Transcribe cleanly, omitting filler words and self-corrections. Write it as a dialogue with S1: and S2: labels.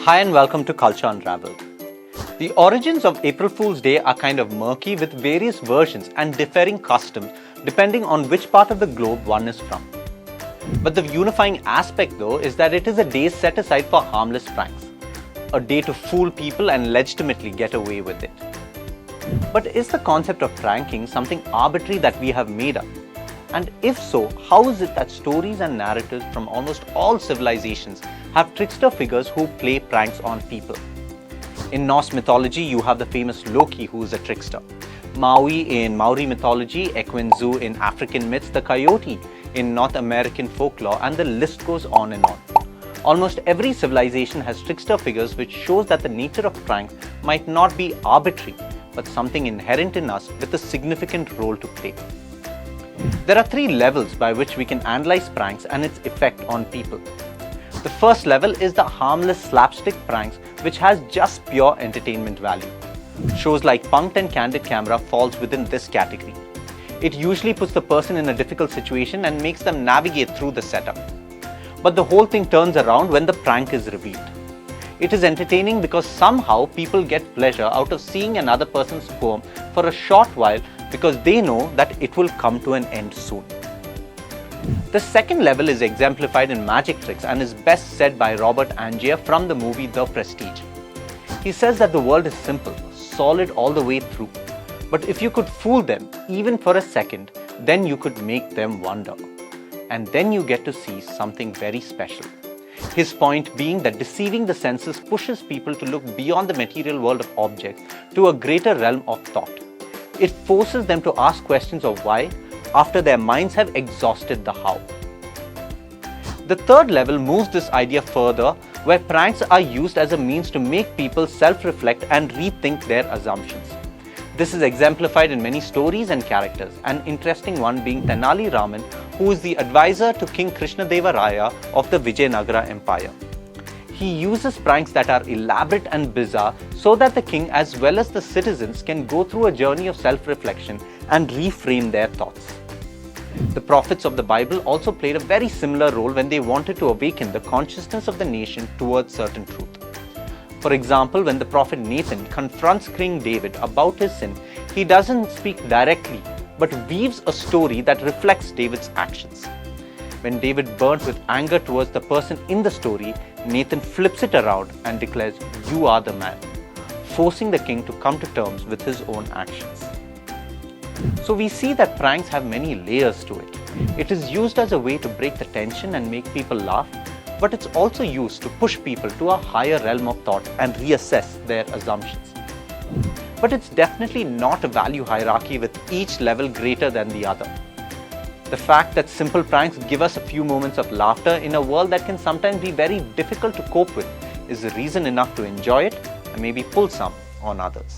S1: Hi and welcome to Culture Unraveled. The origins of April Fool's Day are kind of murky with various versions and differing customs depending on which part of the globe one is from. But the unifying aspect though is that it is a day set aside for harmless pranks, a day to fool people and legitimately get away with it. But is the concept of pranking something arbitrary that we have made up? And if so, how is it that stories and narratives from almost all civilizations have trickster figures who play pranks on people? In Norse mythology, you have the famous Loki, who is a trickster. Maui in Maori mythology, Equinzu in African myths, the coyote in North American folklore, and the list goes on and on. Almost every civilization has trickster figures, which shows that the nature of pranks might not be arbitrary, but something inherent in us with a significant role to play. There are three levels by which we can analyze pranks and its effect on people. The first level is the harmless slapstick pranks, which has just pure entertainment value. Shows like Punk'd and Candid Camera falls within this category. It usually puts the person in a difficult situation and makes them navigate through the setup. But the whole thing turns around when the prank is revealed. It is entertaining because somehow people get pleasure out of seeing another person squirm for a short while because they know that it will come to an end soon. The second level is exemplified in magic tricks and is best said by Robert Angier from the movie The Prestige. He says that the world is simple, solid all the way through. But if you could fool them, even for a second, then you could make them wonder. And then you get to see something very special. His point being that deceiving the senses pushes people to look beyond the material world of objects to a greater realm of thought. It forces them to ask questions of why after their minds have exhausted the how. The third level moves this idea further, where pranks are used as a means to make people self-reflect and rethink their assumptions. This is exemplified in many stories and characters, an interesting one being Tenali Raman, who is the advisor to King Krishnadeva Raya of the Vijayanagara Empire. He uses pranks that are elaborate and bizarre so that the king as well as the citizens can go through a journey of self-reflection and reframe their thoughts. The prophets of the Bible also played a very similar role when they wanted to awaken the consciousness of the nation towards certain truth. For example, when the prophet Nathan confronts King David about his sin, he doesn't speak directly, but weaves a story that reflects David's actions. When David burnt with anger towards the person in the story, Nathan flips it around and declares, "You are the man," forcing the king to come to terms with his own actions. So we see that pranks have many layers to it. It is used as a way to break the tension and make people laugh, but it's also used to push people to a higher realm of thought and reassess their assumptions. But it's definitely not a value hierarchy with each level greater than the other. The fact that simple pranks give us a few moments of laughter in a world that can sometimes be very difficult to cope with is reason enough to enjoy it and maybe pull some on others.